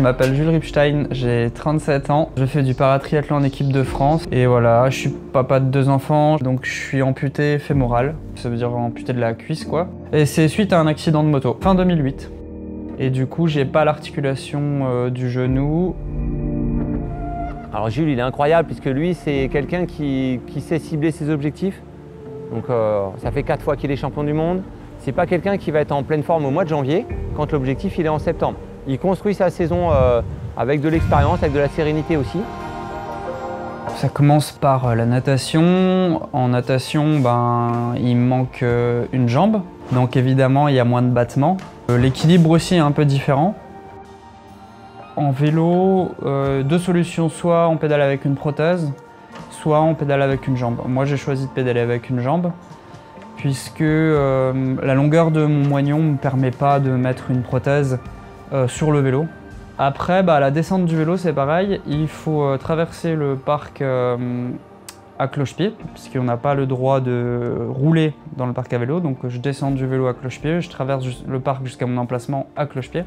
m'appelle Jules Ripstein, j'ai 37 ans. Je fais du paratriathlon en équipe de France. Et voilà, je suis papa de 2 enfants, donc je suis amputé fémoral. Ça veut dire amputé de la cuisse, quoi. Et c'est suite à un accident de moto, fin 2008. Et du coup, j'ai pas l'articulation du genou. Alors Jules, il est incroyable puisque lui, c'est quelqu'un qui sait cibler ses objectifs. Donc ça fait 4 fois qu'il est champion du monde. C'est pas quelqu'un qui va être en pleine forme au mois de janvier quand l'objectif il est en septembre. Il construit sa saison avec de l'expérience, avec de la sérénité aussi. Ça commence par la natation. En natation, il me manque une jambe. Donc évidemment, il y a moins de battements. L'équilibre aussi est un peu différent. En vélo, 2 solutions, soit on pédale avec une prothèse, soit on pédale avec une jambe. Moi j'ai choisi de pédaler avec une jambe, puisque la longueur de mon moignon ne me permet pas de mettre une prothèse sur le vélo. Après, la descente du vélo c'est pareil, il faut traverser le parc à cloche-pied, puisqu'on n'a pas le droit de rouler dans le parc à vélo, donc je descends du vélo à cloche-pied, je traverse le parc jusqu'à mon emplacement à cloche-pied.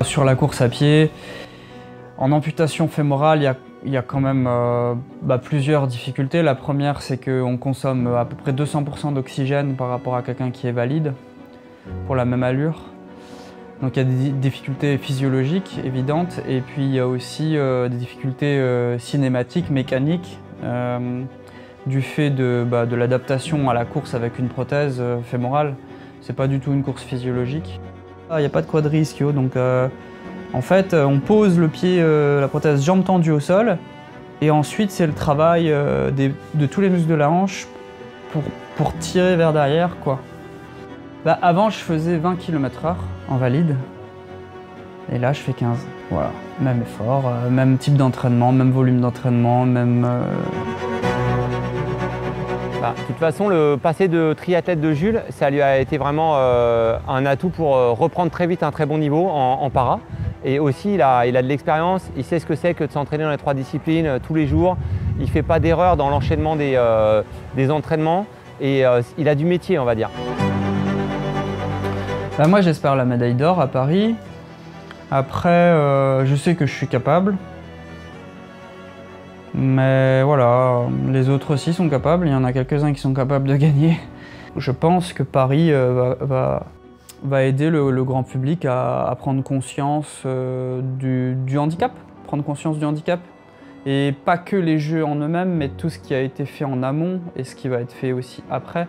Sur la course à pied, en amputation fémorale, il y a quand même plusieurs difficultés. La première, c'est qu'on consomme à peu près 200% d'oxygène par rapport à quelqu'un qui est valide, pour la même allure. Donc il y a des difficultés physiologiques évidentes, et puis il y a aussi des difficultés cinématiques, mécaniques, du fait de l'adaptation à la course avec une prothèse fémorale. C'est pas du tout une course physiologique. Il n'y a pas de quadri-ischio, donc en fait on pose le pied, la prothèse jambe tendue au sol, et ensuite c'est le travail de tous les muscles de la hanche pour tirer vers derrière, quoi. Avant je faisais 20 km/h en valide, et là je fais 15. Voilà, même effort, même type d'entraînement, même volume d'entraînement, même... De toute façon, le passé de triathlète de Jules, ça lui a été vraiment un atout pour reprendre très vite un très bon niveau en para. Et aussi, il a de l'expérience, il sait ce que c'est que de s'entraîner dans les 3 disciplines tous les jours. Il ne fait pas d'erreur dans l'enchaînement des entraînements, et il a du métier, on va dire. Moi, j'espère la médaille d'or à Paris. Après, je sais que je suis capable. Mais voilà, les autres aussi sont capables, il y en a quelques-uns qui sont capables de gagner. Je pense que Paris va aider le grand public à prendre conscience du handicap, prendre conscience du handicap. Et pas que les jeux en eux-mêmes, mais tout ce qui a été fait en amont et ce qui va être fait aussi après.